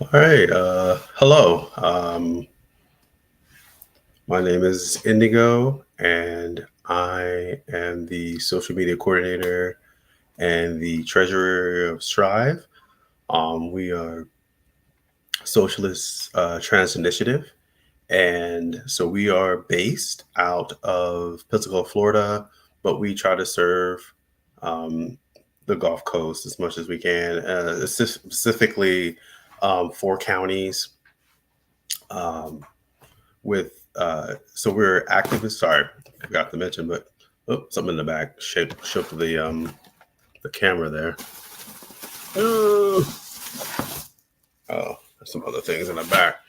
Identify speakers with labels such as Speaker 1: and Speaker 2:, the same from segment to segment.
Speaker 1: All right. Hello. My name is Indigo, and I am the social media coordinator and the treasurer of Strive. We are Socialist Trans Initiative, and so we are based out of Pensacola, Florida, but we try to serve um, the Gulf Coast as much as we can, specifically four counties. Um, so we're activists. Sorry, I forgot to mention, but something in the back shook the camera there. Oh, there's some other things in the back,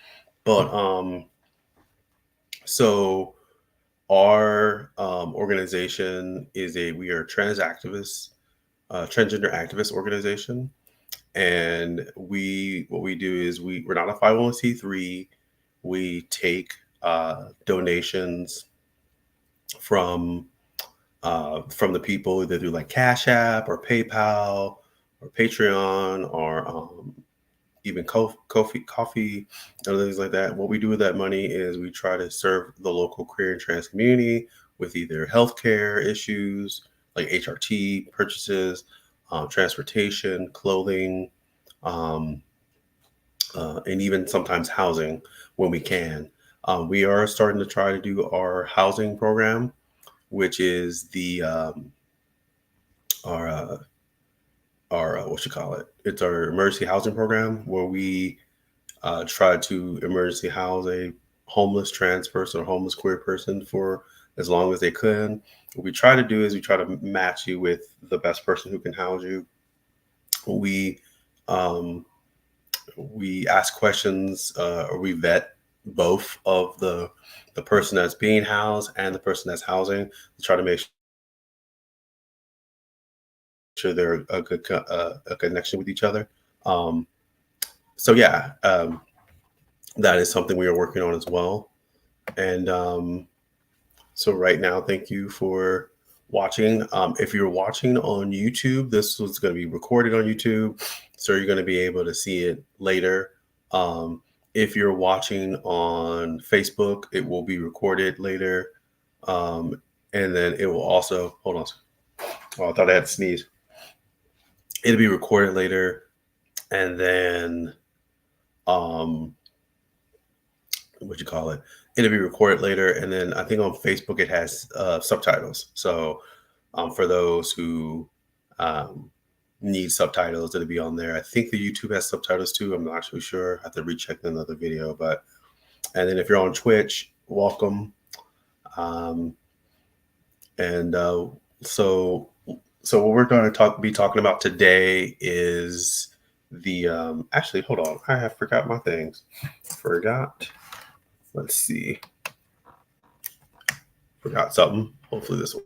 Speaker 1: but so our organization we are transgender activist organization, and what we do is we're not a 501c3. We take donations from from the people either through like Cash App or PayPal or Patreon or even coffee, and things like that. What we do with that money is we try to serve the local queer and trans community with either healthcare issues like HRT purchases, transportation, clothing, um, and even sometimes housing when we can. We are starting to try to do our housing program, which is the our what you call it? It's our emergency housing program where we try to emergency house a homeless trans person or homeless queer person for as long as they can. What we try to do is we try to match you with the best person who can house you. We um, we ask questions or we vet both of the person that's being housed and the person that's housing to try to make sure they're a connection with each other. Um, so yeah, that is something we are working on as well. And so right now, thank you for watching. If you're watching on YouTube, this was going to be recorded on YouTube, so you're going to be able to see it later. Um, if you're watching on Facebook, it will be recorded later. Um, and then it will also, hold on. Oh, I thought I had to sneeze. It'll be recorded later. And then um, what you call it? It'll be recorded later, and then I think on Facebook it has subtitles. So for those who um, need subtitles, it'll be on there. I think the YouTube has subtitles too. I'm not actually sure. I have to recheck another video, but and then if you're on Twitch, welcome. Um, and so so what we're going to be talking about today is the actually hold on, I have forgot my things. Forgot. Let's see. Forgot something. Hopefully this will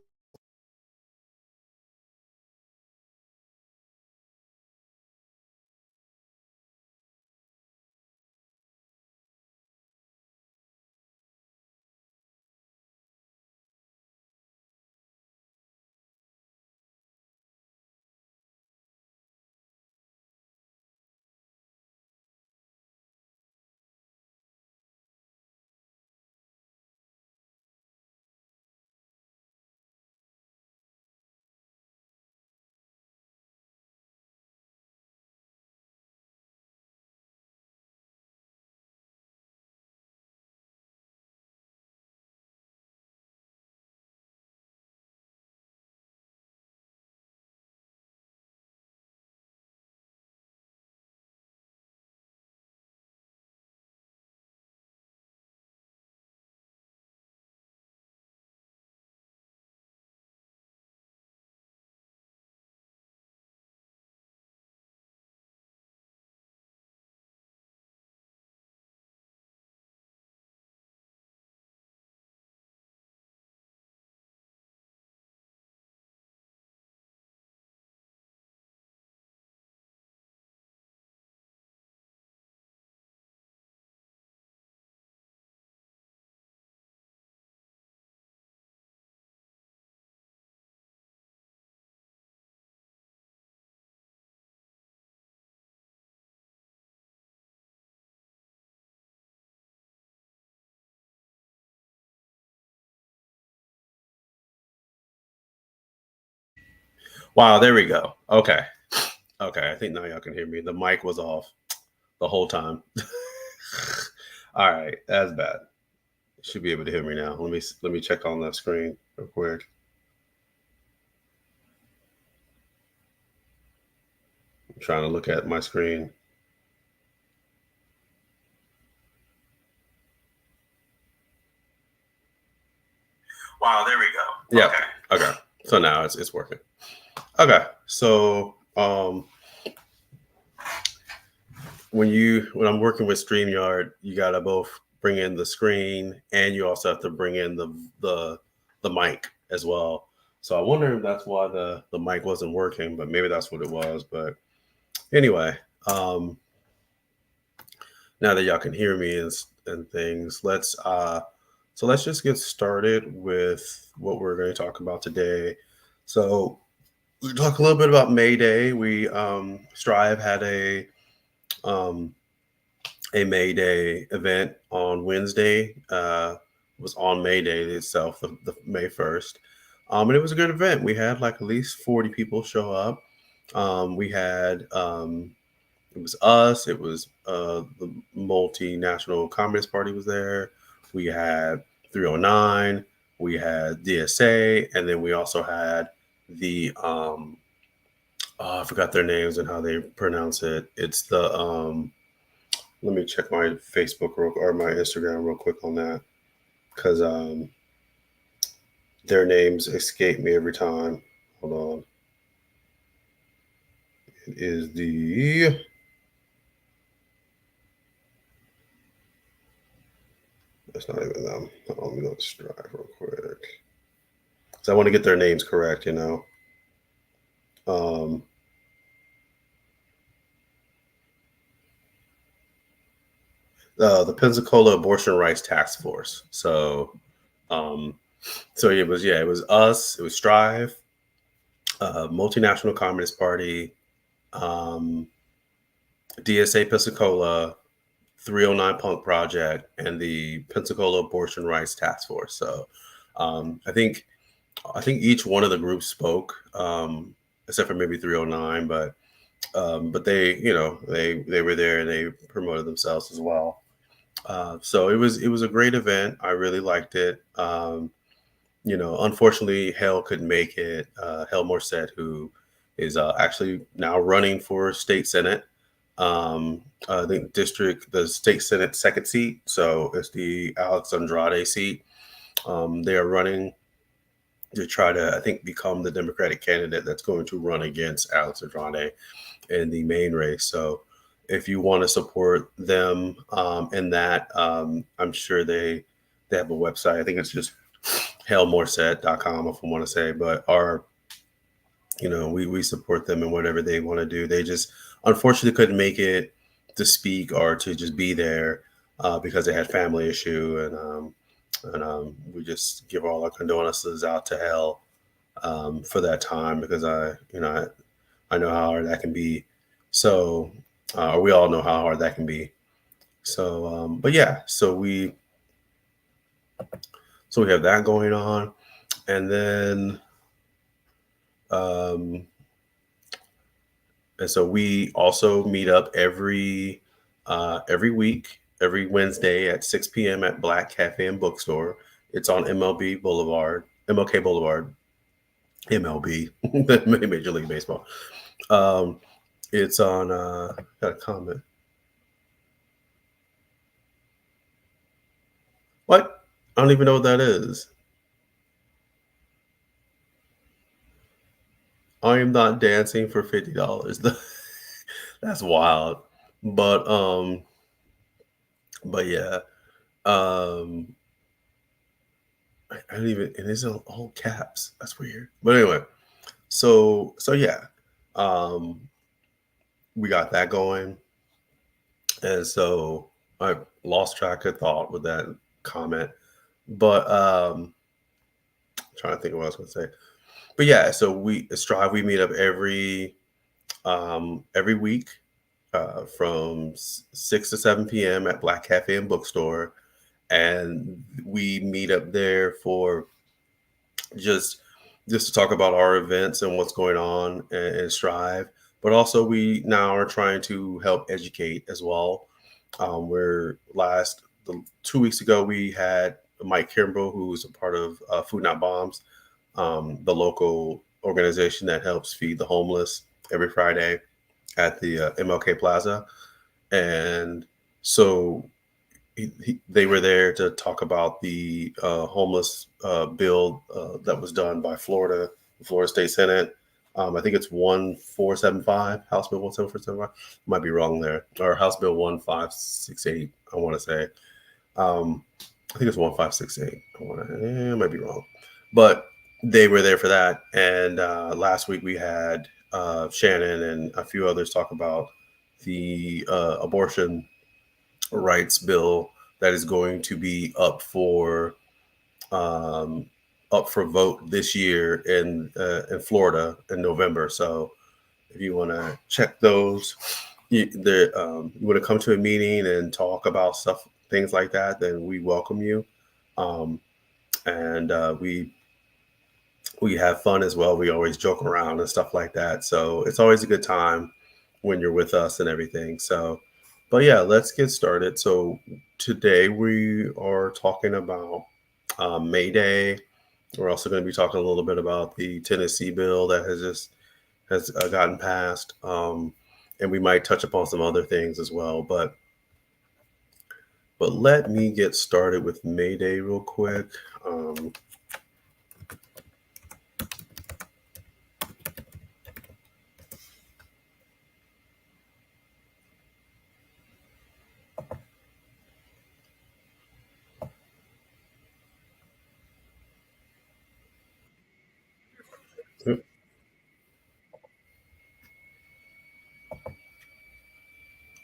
Speaker 1: Wow, there we go. Okay. Okay, I think now y'all can hear me. The mic was off the whole time. All right, that's bad. Should be able to hear me now. Let me check on that screen real quick. I'm trying to look at my screen. Wow, there we go. Yeah. Okay. So now it's working. Okay. So when I'm working with StreamYard, you gotta both bring in the screen and you also have to bring in the mic as well. So I wonder if that's why the mic wasn't working, but maybe that's what it was. But anyway, now that y'all can hear me and things, let's just get started with what we're going to talk about today. So we talk a little bit about May Day. We Strive had um, a May Day event on Wednesday. It was on May Day itself, the May 1st. And it was a good event. We had like at least 40 people show up. We had it was us. It was the multinational Communist Party was there. We had 309. We had DSA, and then we also had the I forgot their names and how they pronounce it. It's the let me check my Facebook or my Instagram real quick on that because their names escape me every time. Hold on. It is the That's not even them. Let me go to Strive real quick. So I want to get their names correct, you know. Um, the Pensacola Abortion Rights Task Force. Um, so it was us. It was Strive, Multinational Communist Party, um, DSA Pensacola, 309 Punk Project, and the Pensacola Abortion Rights Task Force. So I think each one of the groups spoke, except for maybe 309, but they they were there and they promoted themselves as well. So it was a great event. I really liked it. Unfortunately, Hell couldn't make it. Hell Morset, who is actually now running for state senate. I think the state senate second seat. So it's the Alex Andrade seat. They are running to try to, I think, become the Democratic candidate that's going to run against Alex Andrade in the main race. So if you want to support them in that, I'm sure they have a website. I think it's just hellmorset.com if I want to say, but we support them in whatever they want to do. They just unfortunately couldn't make it to speak or to just be there because they had family issue, and we just give all our condolences out to Hell for that time because I know how hard that can be. So we all know how hard that can be. So, but yeah, so we have that going on, and then um, and so we also meet up every week, every Wednesday at 6 p.m. at Black Cafe and Bookstore. It's on MLK Boulevard, MLB, Major League Baseball. Um, it's on. Got a comment. What? I don't even know what that is. I am not dancing for $50. That's wild. But but yeah. Um I don't even and it's in all caps. That's weird. But anyway, so yeah. Um we got that going. And so I lost track of thought with that comment. But trying to think of what I was gonna say. But yeah, so we Strive, we meet up every week from 6 to 7 p.m. at Black Cafe and Bookstore. And we meet up there for just just to talk about our events and what's going on and strive. But also, we now are trying to help educate as well. Where last 2 weeks ago, we had Mike Kimbrough, who's a part of Food Not Bombs, the local organization that helps feed the homeless every Friday at the MLK Plaza. And so they were there to talk about the homeless bill that was done by Florida, the Florida State Senate. I think it's 1475, House Bill 17475. Might be wrong there. Or House Bill 1568, I want to say. I think it's 1568. I might be wrong. But they were there for that. And last week we had Shannon and a few others talk about the abortion rights bill that is going to be um, up for vote this year in Florida in November. So if you want to check those, you want to come to a meeting and talk about stuff, things like that, then we welcome you. Um, and we have fun as well. We always joke around and stuff like that. So it's always a good time when you're with us and everything. So, but yeah, let's get started. So today we are talking about May Day. We're also going to be talking a little bit about the Tennessee bill that has gotten passed, and we might touch upon some other things as well. But let me get started with May Day real quick.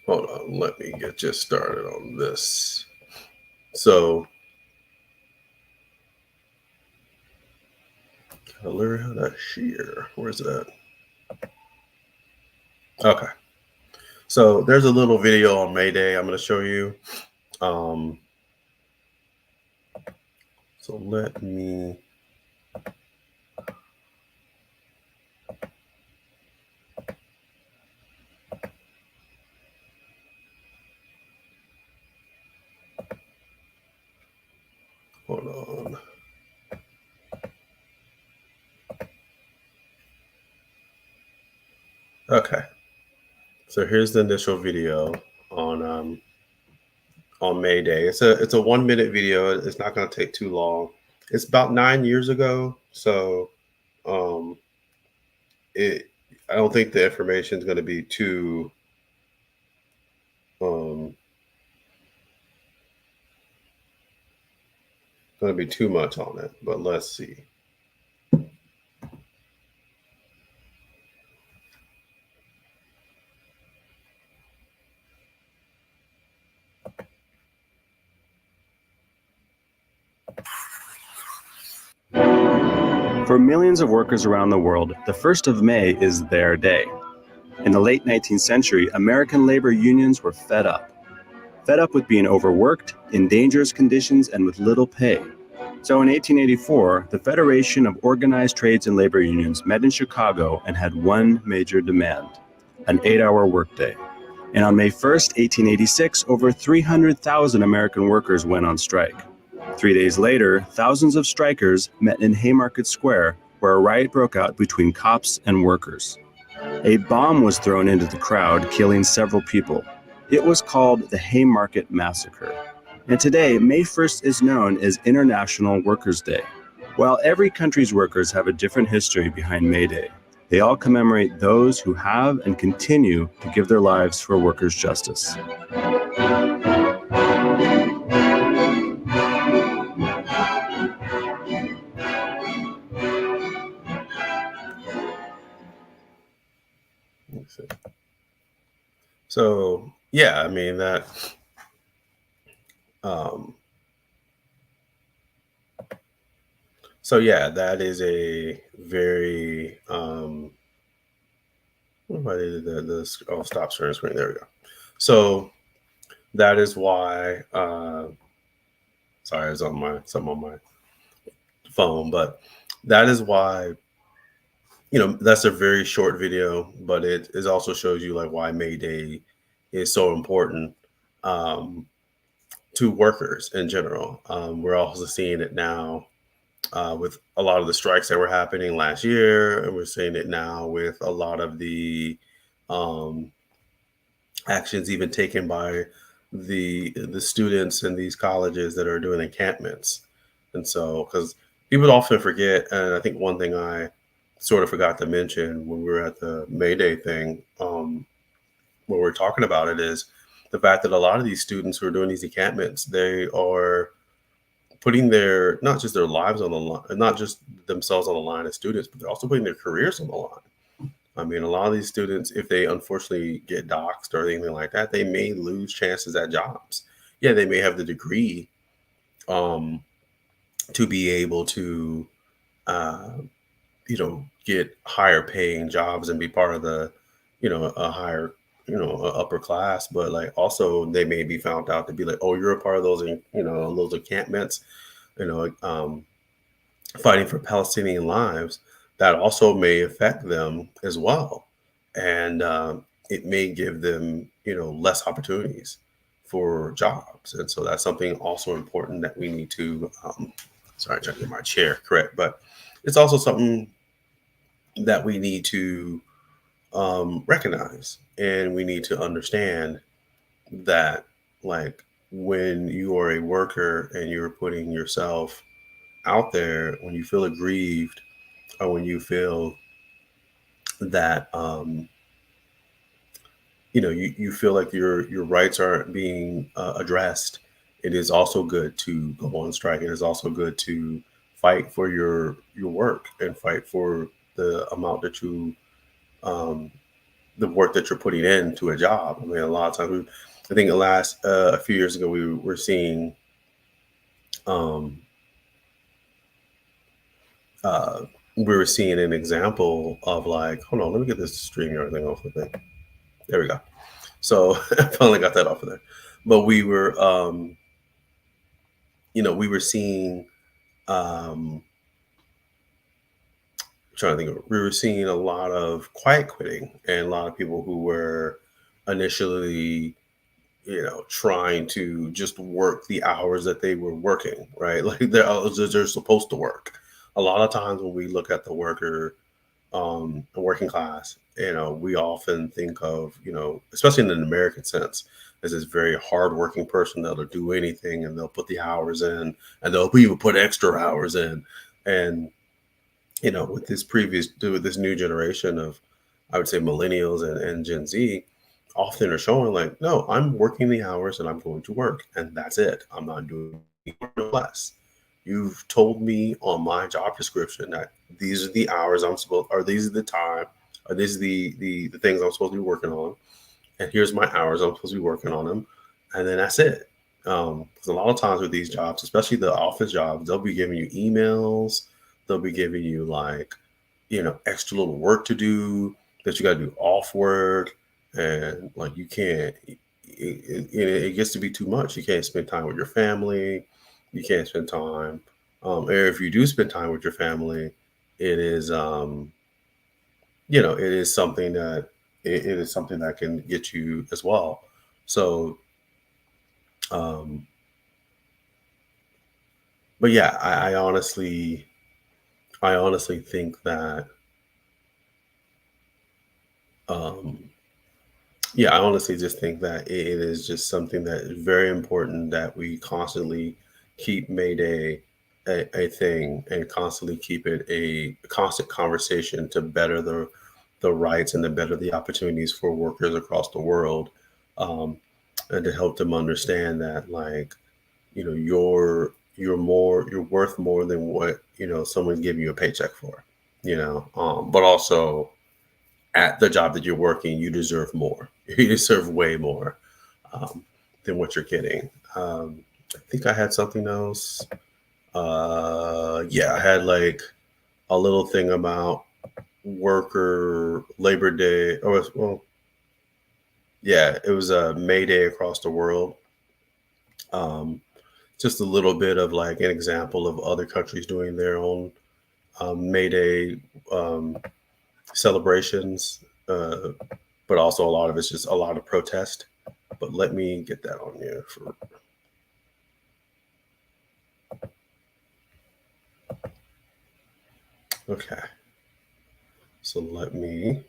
Speaker 1: Hold on, let me get just started on this. So, color how to share. Where's that? Okay. So there's a little video on May Day I'm going to show you. Um, so let me. Hold on. Okay. So here's the initial video on May Day. It's a 1 minute video. It's not going to take too long. It's about 9 years ago. So um, it I don't think the information is going to be um, too much on it. But let's see.
Speaker 2: For millions of workers around the world, the 1st of May is their day. In the late 19th century, American labor unions were fed up. Fed up with being overworked, in dangerous conditions, and with little pay. So in 1884, the Federation of Organized Trades and Labor Unions met in Chicago and had one major demand: an 8-hour workday. And on May 1st, 1886, over 300,000 American workers went on strike. 3 days later, thousands of strikers met in Haymarket Square, where a riot broke out between cops and workers. A bomb was thrown into the crowd, killing several people. It was called the Haymarket Massacre. And today, May 1st is known as International Workers' Day. While every country's workers have a different history behind May Day, they all commemorate those who have and continue to give their lives for workers' justice.
Speaker 1: So yeah, I mean that. Um, so yeah, that is a very. Why did the stop sharing screen? There we go. So that is why. Sorry, it's on my phone, but that is why, that's a very short video, but it also shows you like why May Day is so important, um, to workers in general. We're also seeing it now, with a lot of the strikes that were happening last year, and we're seeing it now with a lot of the, um, actions even taken by the students in these colleges that are doing encampments. And so, because people often forget, and I think one thing I sort of forgot to mention when we were at the May Day thing, when we're talking about it, is the fact that a lot of these students who are doing these encampments, they are putting their, not just their lives on the line, not just themselves on the line as students, but they're also putting their careers on the line. I mean, a lot of these students, if they unfortunately get doxxed or anything like that, they may lose chances at jobs. Yeah, they may have the degree, um, to be able to, uh, get higher paying jobs and be part of the, a higher, upper class. But like also they may be found out to be like, oh, you're a part of those, those encampments, you know, fighting for Palestinian lives. That also may affect them as well, and it may give them, less opportunities for jobs. And so that's something also important that we need to. Sorry, trying to get my chair correct, but it's also something that we need to, recognize, and we need to understand that, like, when you are a worker and you're putting yourself out there, when you feel aggrieved, or when you feel that, you feel like your rights aren't being, addressed, it is also good to go on strike. It is also good to fight for your work and fight for the amount that you, um, the work that you're putting into a job. I mean, a lot of times, I think the last, a few years ago, we were seeing, um, uh, an example of like, hold on, let me get this stream everything off of it. There we go. So I finally got that off of there. But we were seeing, um, trying to think of, we were seeing a lot of quiet quitting and a lot of people who were initially, trying to just work the hours that they were working, right? Like they're supposed to work. A lot of times when we look at the worker, the working class, we often think of, especially in an American sense, as this very hardworking person that'll do anything and they'll put the hours in and they'll even put extra hours in. And, with this new generation of, I would say, millennials and Gen Z, often are showing like, no, I'm working the hours and I'm going to work and that's it. I'm not doing any more, no less. You've told me on my job description that these are the hours I'm supposed, or these are the time, or these are the things I'm supposed to be working on, and here's my hours I'm supposed to be working on them, and then that's it. Because a lot of times with these jobs, especially the office jobs, they'll be giving you emails, they'll be giving you like, extra little work to do that you got to do off work, and like you can't. It gets to be too much. You can't spend time with your family. You can't spend time. Or if you do spend time with your family, it is, it is something that it is something that can get you as well. So, um, but yeah, I honestly think that, um, yeah, I honestly just think that it is just something that is very important that we constantly keep Mayday a thing and constantly keep it a constant conversation to better the rights and to better the opportunities for workers across the world, um, and to help them understand that, like, you're worth more than what, someone's giving you a paycheck for, but also at the job that you're working, you deserve more. You deserve way more, um, than what you're getting. I think I had something else. Yeah, I had like a little thing about worker Labor Day. Oh, well, yeah, it was a May Day across the world. Um, just a little bit of like an example of other countries doing their own, May Day celebrations, but also a lot of it's just a lot of protest. But let me get that on you for. Okay, so let me.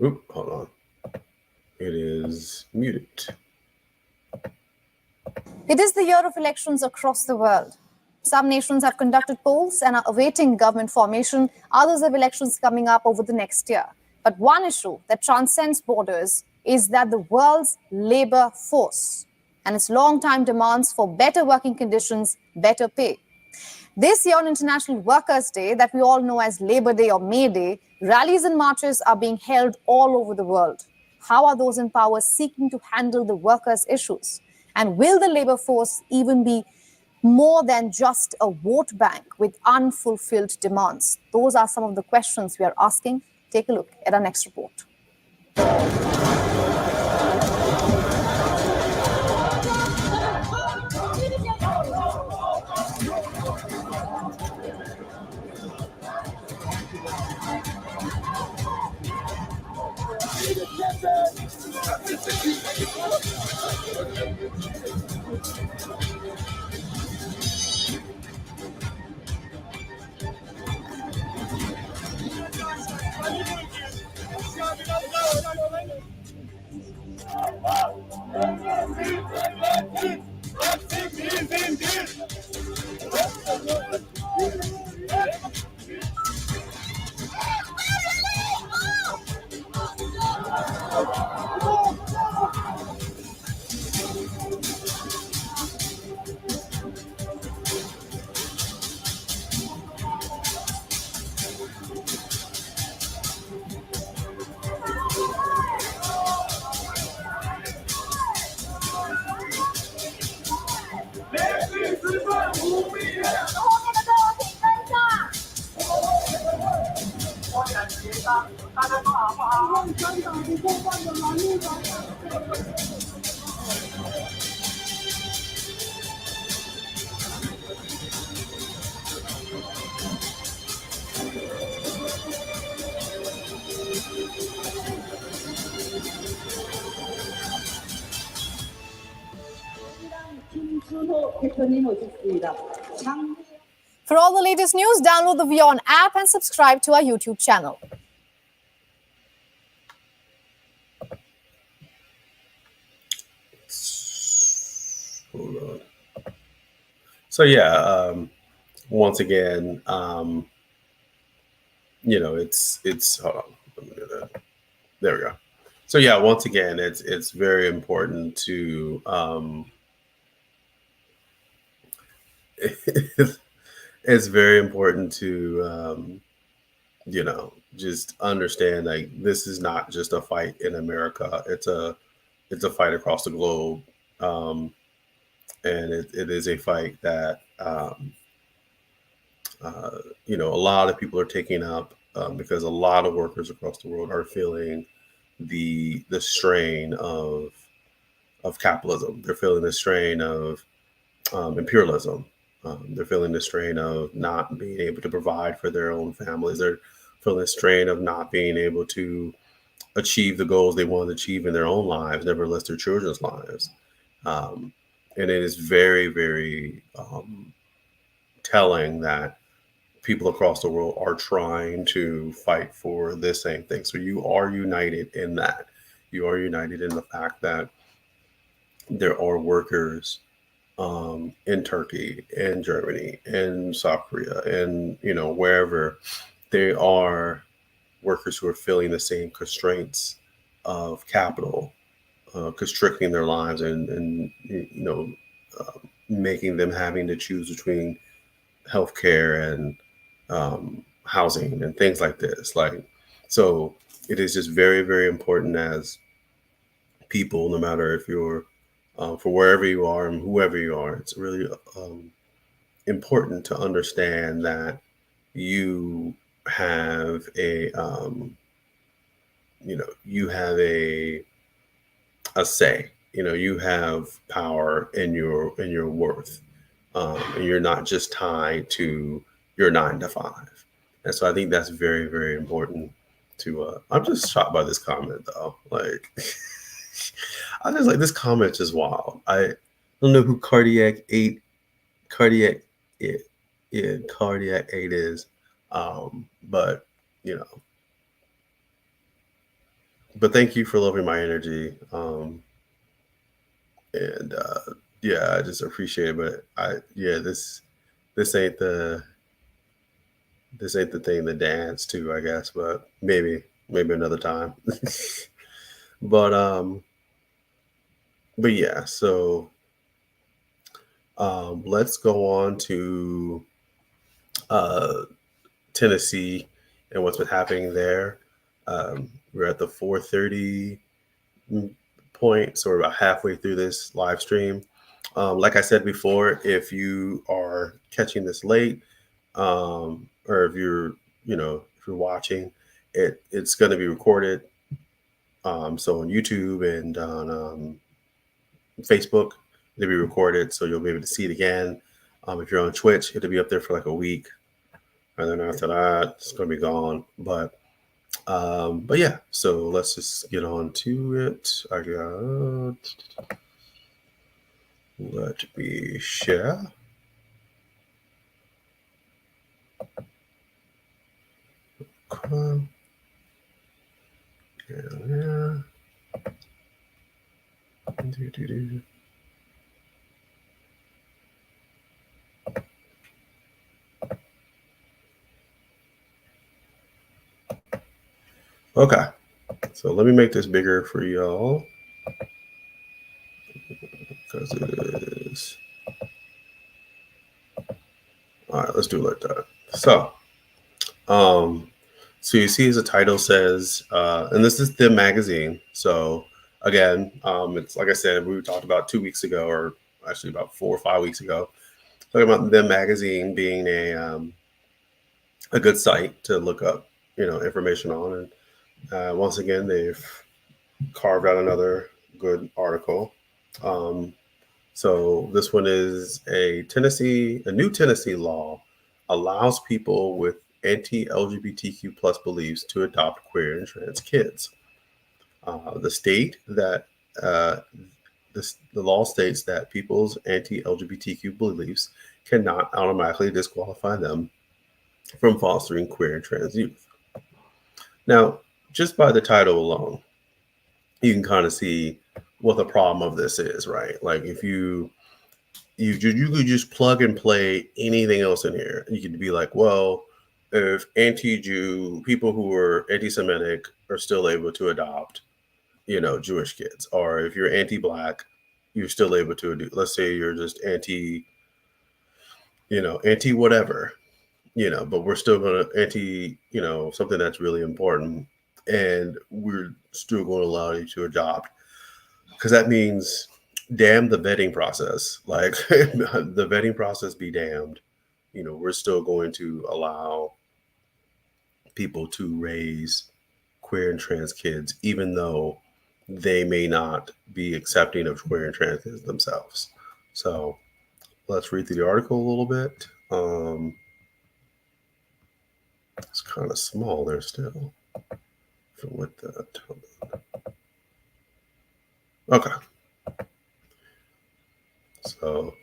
Speaker 1: Oop, hold on. It is muted.
Speaker 3: It is the year of elections across the world. Some nations have conducted polls and are awaiting government formation. Others have elections coming up over the next year. But one issue that transcends borders is that the world's labor force and its long-time demands for better working conditions, better pay. This year on International Workers' Day, that we all know as Labor Day or May Day, rallies and marches are being held all over the world. How are those in power seeking to handle the workers' issues? And will the labor force even be more than just a vote bank with unfulfilled demands? Those are some of the questions we are asking. Take a look at our next report. For all the latest news, download the WION app and subscribe to our YouTube channel.
Speaker 1: Hold on. So yeah, once again, it's hold on. Let me do that. There we go. So yeah, once again, it's very important to it's very important to just understand, like, this is not just a fight in America. It's a fight across the globe, and it is a fight that a lot of people are taking up, because a lot of workers across the world are feeling the strain of capitalism. They're feeling the strain of imperialism. They're feeling the strain of not being able to provide for their own families. They're feeling the strain of not being able to achieve the goals they want to achieve in their own lives, nevertheless their children's lives. And it is very, very telling that people across the world are trying to fight for the same thing. So you are united in that. You are united in the fact that there are workers in Turkey, in Germany, in South Korea, and wherever, they are workers who are feeling the same constraints of capital, constricting their lives, and making them having to choose between healthcare and housing and things like this. So it is just very, very important as people, no matter if you're for wherever you are and whoever you are, it's really important to understand that you have a say you have power in your worth, and you're not just tied to your 9 to 5. And so I think that's very, very important to. I'm just shocked by this comment though. Like, I just like this comment is wild. I don't know who cardiac it, yeah, cardiac 8 is, but you know, but thank you for loving my energy. And yeah, I just appreciate it. But this ain't the this ain't the thing to dance to, I guess. But maybe another time. but but yeah, so let's go on to uh, Tennessee and what's been happening there. We're at the 4:30 point, so we're about halfway through this live stream. Like I said before, if you are catching this late, or if you're watching, it's going to be recorded. So on YouTube and on Facebook, it'll be recorded, so you'll be able to see it again. If you're on Twitch, it'll be up there for like a week, and then after that, it's going to be gone. But yeah, so let's just get on to it. Let me share. Okay. Yeah. Okay, so let me make this bigger for y'all because it is. All right, let's do it like that. So you see, as the title says, and this is the magazine. So again, it's like I said, we talked about 2 weeks ago, or actually about 4 or 5 weeks ago, talking about the magazine being a good site to look up, information on. And once again, they've carved out another good article. So this one is a new Tennessee law allows people with anti-LGBTQ plus beliefs to adopt queer and trans kids. The state that the law states that people's anti-LGBTQ beliefs cannot automatically disqualify them from fostering queer and trans youth. Now, just by the title alone, you can kind of see what the problem of this is, right? Like if you could just plug and play anything else in here. You could be like, well, if anti-Jew people who are anti-Semitic are still able to adopt, Jewish kids, or if you're anti-Black, you're still able to do. Let's say you're just anti whatever, but we're still going to anti, something that's really important, and we're still going to allow you to adopt, because that means damn the vetting process. Like the vetting process be damned. We're still going to allow people to raise queer and trans kids, even though they may not be accepting of queer and trans kids themselves. So let's read through the article a little bit. It's kind of small there still. With that. Okay. So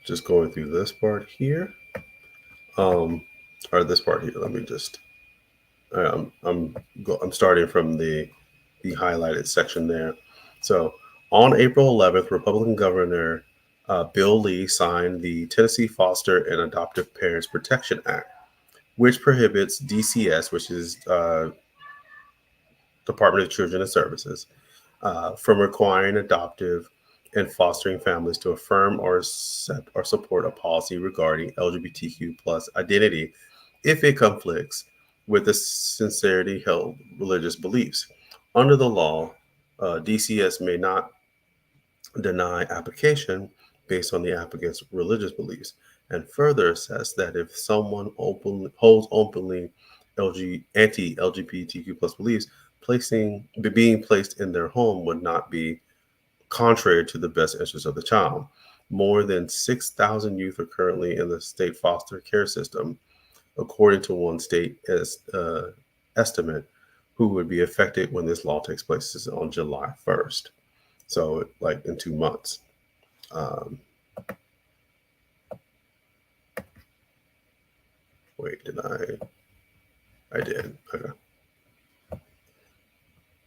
Speaker 1: just going through this part here. Or this part here. Let me just. I'm starting from the highlighted section there. So on April 11th, Republican Governor Bill Lee signed the Tennessee Foster and Adoptive Parents Protection Act, which prohibits DCS, which is Department of Children and Services, from requiring adoptive and fostering families to affirm or accept or support a policy regarding LGBTQ plus identity if it conflicts with the sincerely held religious beliefs. Under the law, DCS may not deny application based on the applicant's religious beliefs, and further assess that if someone holds openly anti-LGBTQ plus beliefs, being placed in their home would not be contrary to the best interest of the child. More than 6,000 youth are currently in the state foster care system, according to one state estimate, who would be affected when this law takes place is on July 1st. So, like in 2 months. Um, wait, did I did. Okay.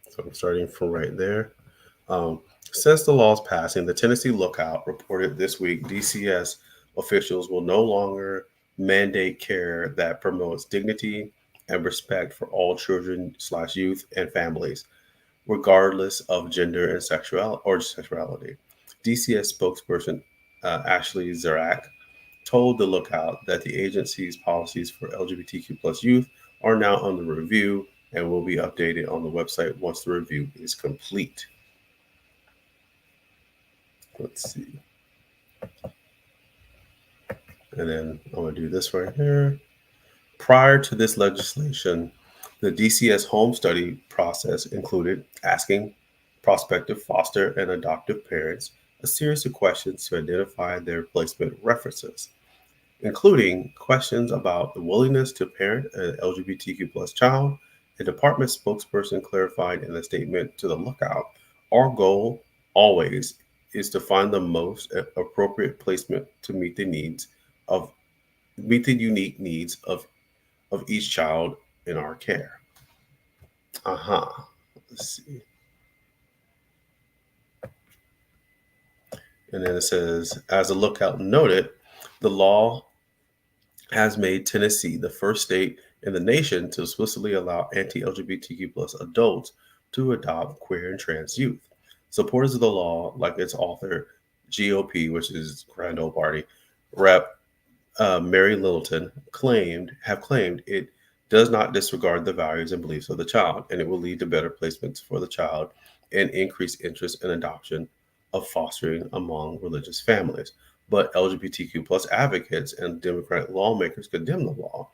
Speaker 1: So I'm starting from right there. Since the law's passing, the Tennessee Lookout reported this week DCS officials will no longer mandate care that promotes dignity and respect for all children/youth and families, regardless of gender and sexuality. DCS spokesperson Ashley Zarak told the Lookout that the agency's policies for LGBTQ plus youth are now under review and will be updated on the website once the review is complete. Let's see. And then I'm going to do this right here. Prior to this legislation, the DCS home study process included asking prospective foster and adoptive parents a series of questions to identify their placement references, including questions about the willingness to parent an LGBTQ plus child. A department spokesperson clarified in a statement to the Lookout, our goal always is to find the most appropriate placement to meet the unique needs of each child in our care. Let's see. And then it says, as a Lookout noted, the law has made Tennessee the first state in the nation to explicitly allow anti-LGBTQ plus adults to adopt queer and trans youth. Supporters of the law, like its author, GOP, which is Grand Old Party, Rep. Mary Littleton, have claimed it does not disregard the values and beliefs of the child, and it will lead to better placements for the child and increased interest in adoption of fostering among religious families. But LGBTQ plus advocates and Democratic lawmakers condemn the law,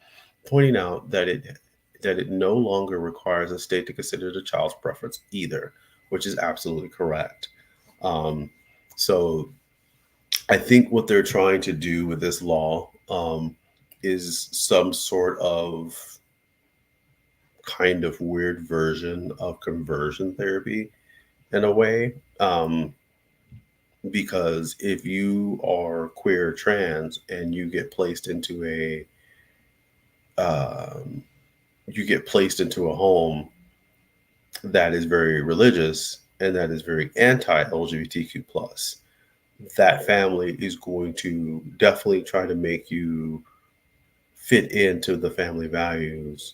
Speaker 1: pointing out that it no longer requires a state to consider the child's preference either, which is absolutely correct. So I think what they're trying to do with this law is some sort of kind of weird version of conversion therapy in a way. Because if you are queer or trans and you get placed into a home that is very religious and that is very anti-LGBTQ plus, that family is going to definitely try to make you fit into the family values,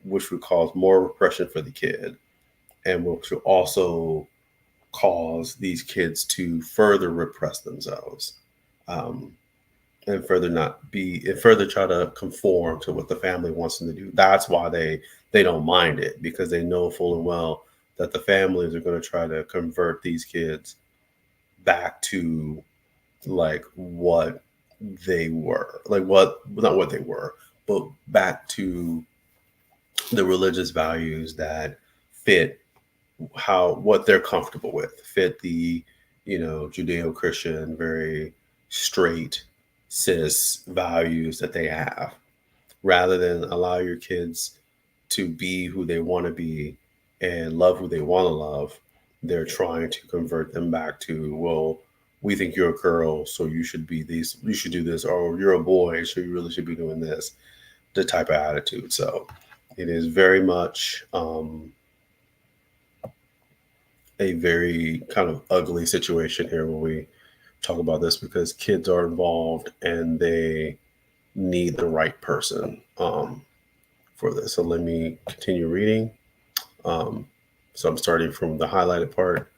Speaker 1: which would cause more repression for the kid and which will also cause these kids to further repress themselves, and further try to conform to what the family wants them to do. That's why they don't mind it, because they know full and well that the families are going to try to convert these kids back to like what they were, not what they were, but back to the religious values that fit what they're comfortable with, fit the Judeo-Christian, very straight cis values that they have, rather than allow your kids to be who they want to be and love who they want to love. They're trying to convert them back to, well, we think you're a girl, so you should be these, you should do this, or you're a boy, so you really should be doing this, the type of attitude. So it is very much a very kind of ugly situation here when we talk about this, because kids are involved and they need the right person for this. So let me continue reading. So I'm starting from the highlighted part.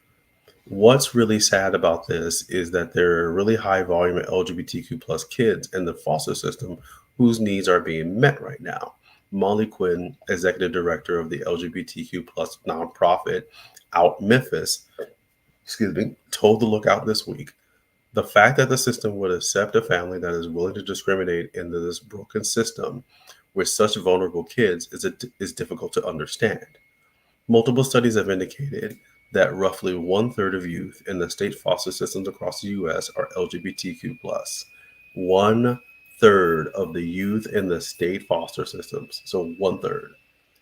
Speaker 1: What's really sad about this is that there are really high volume of LGBTQ plus kids in the foster system whose needs are being met right now. Molly Quinn, executive director of the LGBTQ plus nonprofit Out Memphis, told the Lookout this week, the fact that the system would accept a family that is willing to discriminate into this broken system with such vulnerable kids is difficult to understand. Multiple studies have indicated that roughly one-third of youth in the state foster systems across the U.S. are LGBTQ+. One-third of the youth in the state foster systems, so one-third,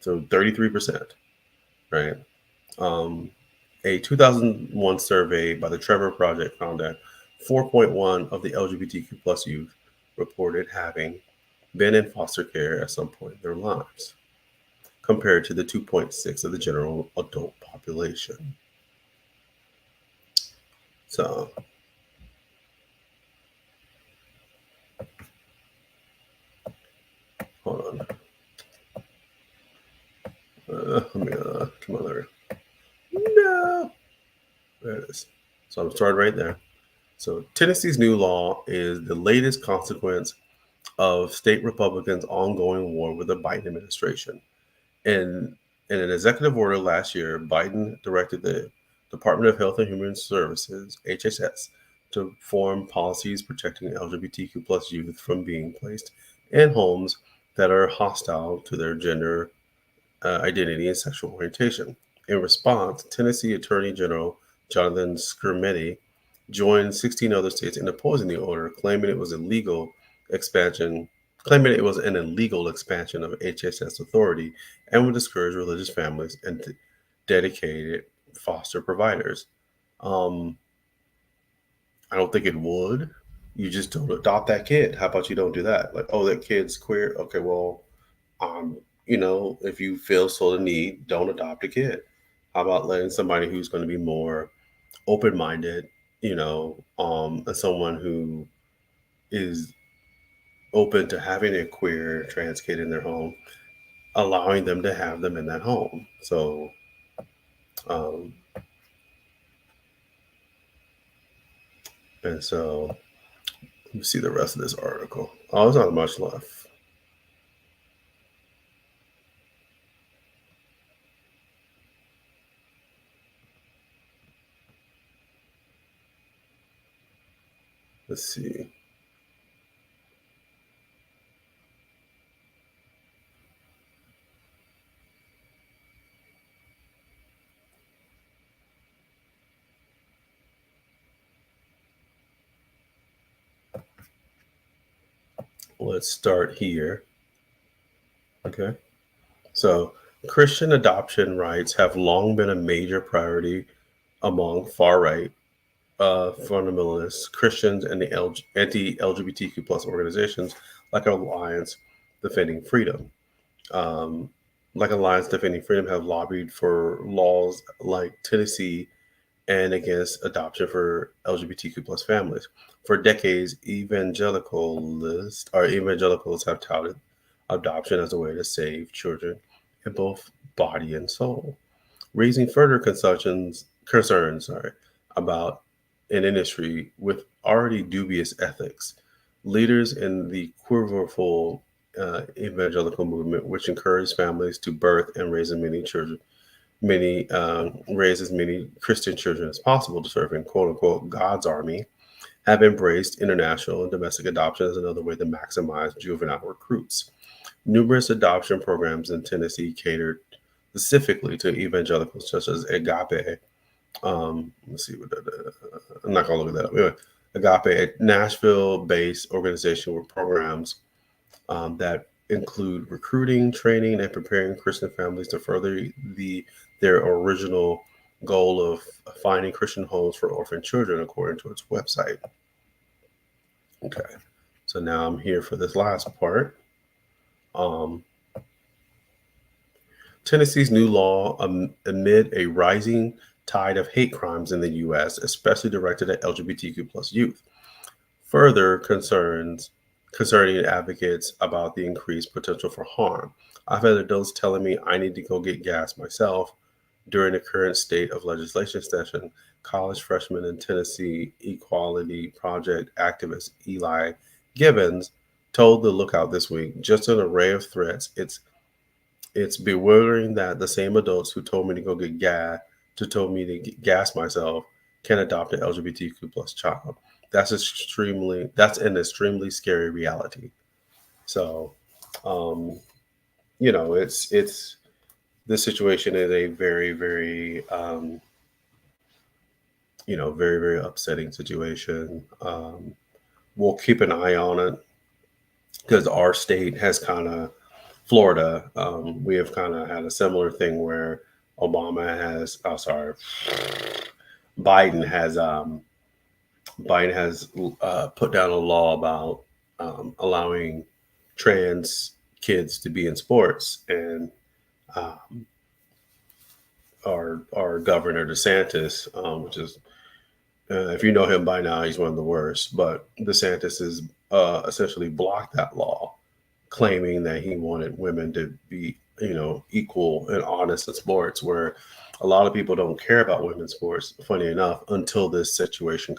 Speaker 1: so 33%, right? Um, a 2001 survey by the Trevor Project found that 4.1 of the LGBTQ plus youth reported having been in foster care at some point in their lives, compared to the 2.6 of the general adult population. So, hold on. Let me come on there. No, there it is. So I'm starting right there. So Tennessee's new law is the latest consequence of state Republicans' ongoing war with the Biden administration. In an executive order last year, Biden directed the Department of Health and Human Services, HHS, to form policies protecting LGBTQ plus youth from being placed in homes that are hostile to their gender identity and sexual orientation. In response, Tennessee Attorney General Jonathan Skrmetti joined 16 other states in opposing the order, expansion, claiming it was an illegal expansion of HSS authority and would discourage religious families and dedicated foster providers. Um, I don't think it would. You just don't adopt that kid. How about you don't do that? Like, oh, that kid's queer. Okay, well, um, if you feel so the need, don't adopt a kid. How about letting somebody who's going to be more open minded, and someone who is open to having a queer trans kid in their home, allowing them to have them in that home. So, um, and so let me see the rest of this article. Oh, there's not much left. Let's see. Let's start here. Okay. So, Christian adoption rights have long been a major priority among far right fundamentalists, Christians, and the anti-LGBTQ plus organizations like Alliance Defending Freedom. Um, like Alliance Defending Freedom have lobbied for laws like Tennessee and against adoption for LGBTQ plus families. For decades, evangelicals have touted adoption as a way to save children in both body and soul, raising further concerns about an industry with already dubious ethics. Leaders in the quiverful evangelical movement, which encourages families to birth and raise as many Christian children as possible to serve in quote unquote God's army, have embraced international and domestic adoption as another way to maximize juvenile recruits. Numerous adoption programs in Tennessee catered specifically to evangelicals, such as Agape. Let's see I'm not gonna look at that up. Anyway, Agape, a Nashville-based organization with programs that include recruiting, training, and preparing Christian families to further their original goal of finding Christian homes for orphan children, according to its website. Okay, so now I'm here for this last part. Tennessee's new law amid a rising tide of hate crimes in the U.S., especially directed at LGBTQ plus youth, further concerning advocates about the increased potential for harm. I've had adults telling me I need to go get gas myself during the current state of legislation session. College freshman and Tennessee Equality Project activist Eli Gibbons told the Lookout this week, just an array of threats. It's bewildering that the same adults who told me to go get gas, told me to gas myself, can adopt an LGBTQ plus child. That's an extremely scary reality. So, it's this situation is a very, very, very, very upsetting situation. We'll keep an eye on it because our state has kind of, Florida, we have kind of had a similar thing where Biden has, Biden has put down a law about allowing trans kids to be in sports, and um, our governor DeSantis, which is if you know him by now, he's one of the worst. But DeSantis has essentially blocked that law, claiming that he wanted women to be, equal and honest in sports, where a lot of people don't care about women's sports, funny enough, until this situation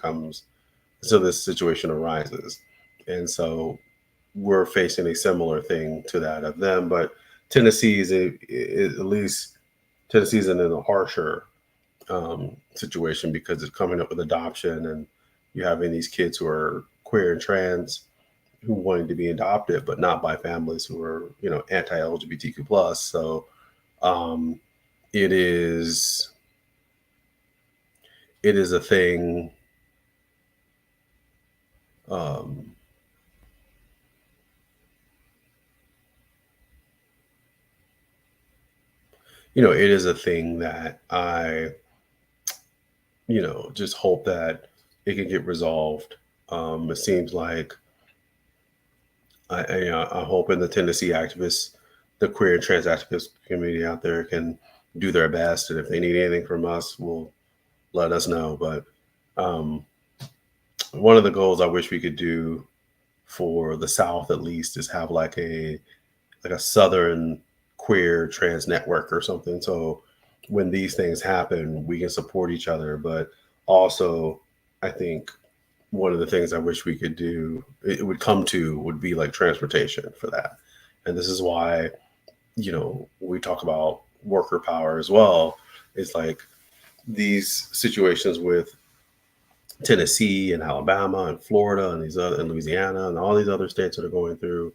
Speaker 1: arises. And so we're facing a similar thing to that of them. But Tennessee at least Tennessee's in a harsher situation because it's coming up with adoption, and you're having these kids who are queer and trans who wanting to be adopted, but not by families who are, anti-LGBTQ plus. So um, it is a thing. Um, it is a thing that I, just hope that it can get resolved. It seems like I hope in the Tennessee activists, the queer and trans activist community out there can do their best, and if they need anything from us, will let us know. But um, one of the goals I wish we could do for the South, at least, is have like a Southern queer trans network or something. So when these things happen, we can support each other. But also, I think one of the things I wish we could do, it would come to, would be like transportation for that. And this is why, we talk about worker power as well. It's like these situations with Tennessee and Alabama and Florida and and Louisiana and all these other states that are going through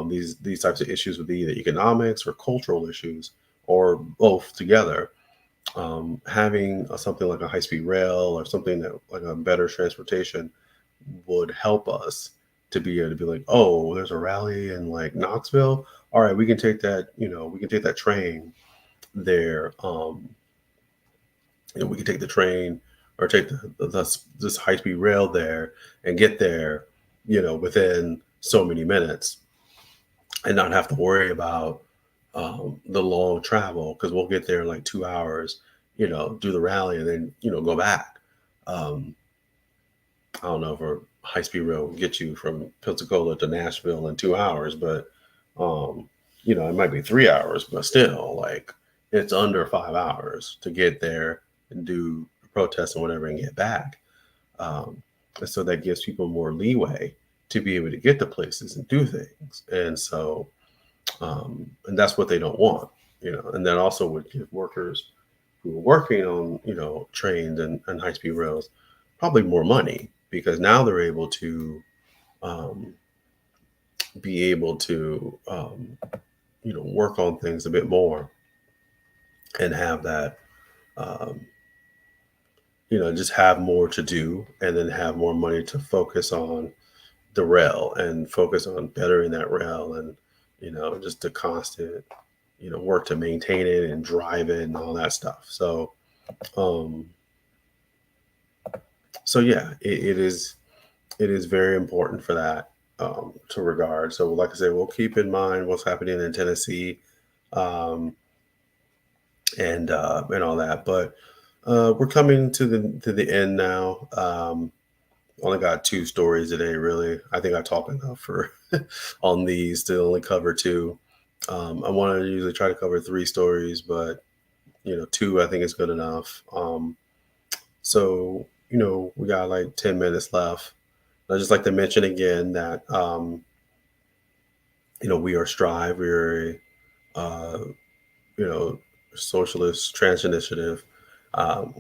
Speaker 1: these types of issues with either economics or cultural issues or both together. Having something like a high speed rail or something that like a better transportation would help us to be able to be like, oh, there's a rally in like Knoxville. All right, we can take that. We can take that train there. We can take the train or take this high speed rail there and get there, within so many minutes, and not have to worry about the long travel because we'll get there in like 2 hours, do the rally and then, go back. Um, I don't know if a high speed rail will get you from Pensacola to Nashville in 2 hours, but, um, it might be 3 hours, but still, like, it's under 5 hours to get there and do protests and whatever and get back. Um, and so that gives people more leeway to be able to get to places and do things. And so, and that's what they don't want, and that also would give workers who are working on, trains and high speed rails probably more money because now they're able to um, be able to, work on things a bit more and have that, um, just have more to do and then have more money to focus on the rail and focus on bettering that rail and, just the constant, work to maintain it and drive it and all that stuff. Um, so yeah, it is very important for that to regard. So, like I said, we'll keep in mind what's happening in Tennessee, um, and all that. But we're coming to the end now. Only got two stories today, really. I think I talk enough for on these to only cover two. I want to usually try to cover three stories, but two I think is good enough. So we got like 10 minutes left. I'd just like to mention again that we are Strive. We're a socialist trans initiative.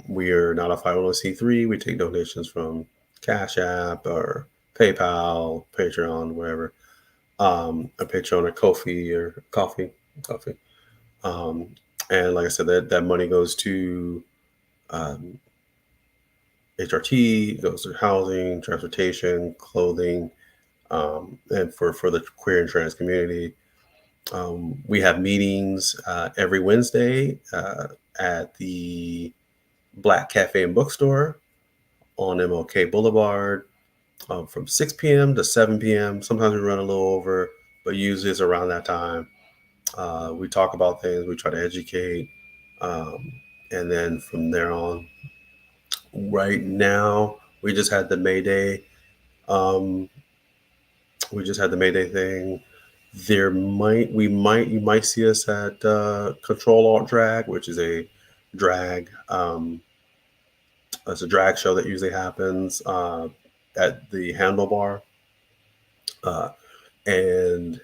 Speaker 1: We are not a 501c3. We take donations from Cash App or PayPal, Patreon, whatever. A Patreon or Kofi or Coffee. And like I said, that money goes to HRT, goes to housing, transportation, clothing, and for the queer and trans community. We have meetings every Wednesday at the Black Cafe and Bookstore on MLK Boulevard from 6 p.m. to 7 p.m. Sometimes we run a little over, but usually it's around that time. We talk about things, we try to educate, um, and then from there on, right now, we just had the May Day. Um, we just had the May Day thing. You might see us at Control Alt Drag, which is a drag. It's a drag show that usually happens at the Handlebar, uh, and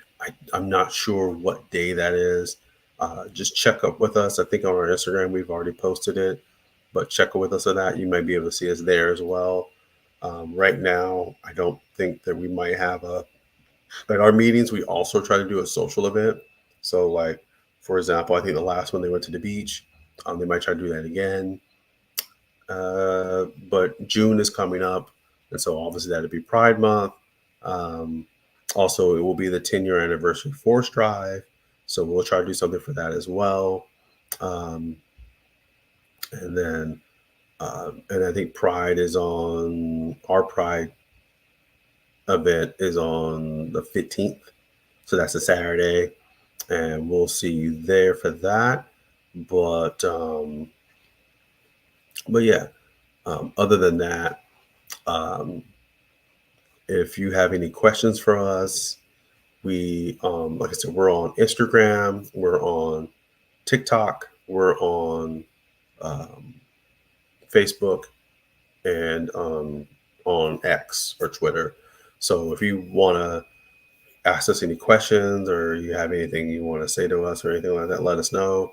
Speaker 1: I'm not sure what day that is. Just check up with us. I think on our Instagram we've already posted it, but check up with us on that. You might be able to see us there as well. Right now, I don't think that we might have a like our meetings. We also try to do a social event. So, like for example, I think the last one they went to the beach. They might try to do that again. But June is coming up, and so obviously that'll be Pride Month. Um, Also, it will be the 10-year anniversary Force Drive, so we'll try to do something for that as well. Um, and then, and I think Pride is on our Pride event is on the 15th, so that's a Saturday, and we'll see you there for that. But but yeah, other than that. Um, If you have any questions for us, like I said, we're on Instagram, we're on TikTok, we're on um, Facebook, and on X or Twitter. So if you want to ask us any questions or you have anything you want to say to us or anything like that, let us know.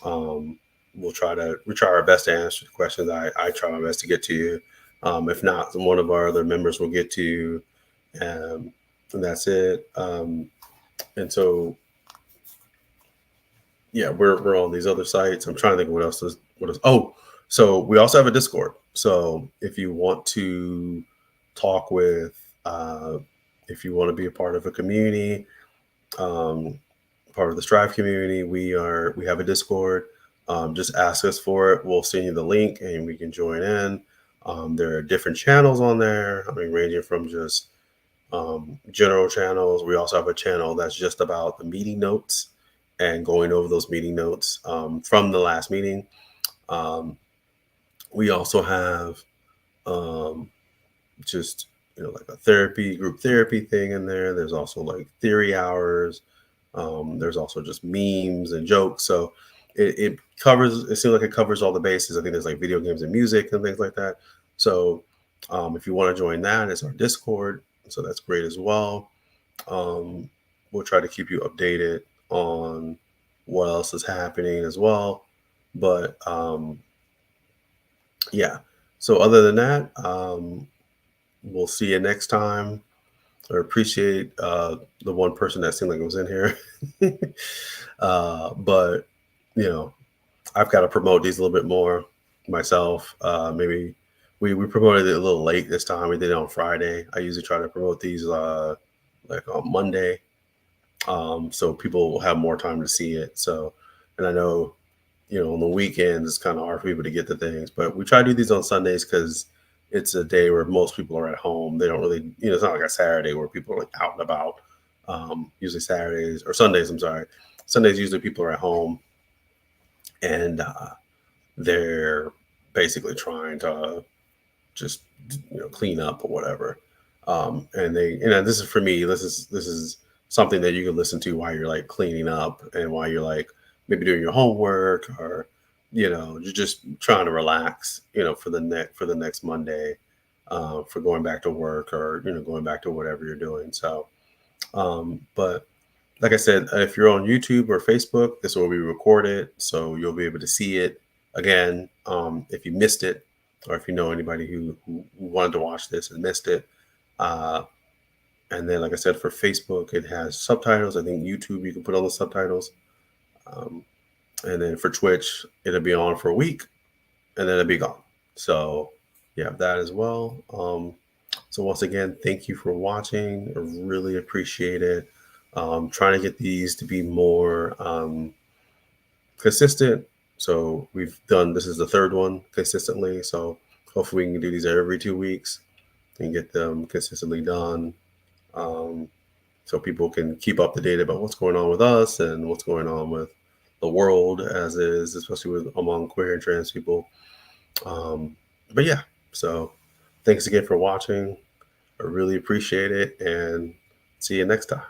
Speaker 1: Um, we try our best to answer the questions. I try my best to get to you. If not, one of our other members will get to you. And that's it. And so, yeah, we're on these other sites. I'm trying to think of what else. Oh, so we also have a Discord. So if you want to talk with, if you want to be a part of a community, um, part of the Strive community, we have a Discord. Just ask us for it. We'll send you the link and we can join in. There are different channels on there. I mean, ranging from just general channels. We also have a channel that's just about the meeting notes and going over those meeting notes from the last meeting. Um, we also have um, just like a group therapy thing in there. There's also like theory hours. There's also just memes and jokes. So it covers. It seems like it covers all the bases. I think there's like video games and music and things like that. So if you want to join that, it's our Discord. So that's great as well. Um, we'll try to keep you updated on what else is happening as well. But yeah. So other than that, we'll see you next time. I appreciate the one person that seemed like it was in here. But I've got to promote these a little bit more myself. Maybe we promoted it a little late this time. We did it on Friday. I usually try to promote these like on Monday, so people will have more time to see it. So, and I know on the weekends it's kind of hard for people to get the things, but we try to do these on Sundays because it's a day where most people are at home. They don't really, it's not like a Saturday where people are like out and about. Usually Saturdays or Sundays. I'm sorry, Sundays usually people are at home and they're basically trying to just clean up or whatever. And this is for me. This is something that you can listen to while you're like cleaning up and while you're like maybe doing your homework or you're just trying to relax. For the next Monday, for going back to work or going back to whatever you're doing. So, but like I said, if you're on YouTube or Facebook, this will be recorded, so you'll be able to see it again. If you missed it, or if you know anybody who wanted to watch this and missed it. And then, like I said, for Facebook, it has subtitles. I think YouTube, you can put on the subtitles. And then for Twitch, it'll be on for a week and then it'll be gone. So you have that as well. So once again, thank you for watching. I really appreciate it. Trying to get these to be more consistent. So this is the third one consistently. So hopefully we can do these every 2 weeks and get them consistently done. So people can keep up to date about what's going on with us and what's going on with the world as is, especially among queer and trans people. But yeah, so thanks again for watching. I really appreciate it, and see you next time.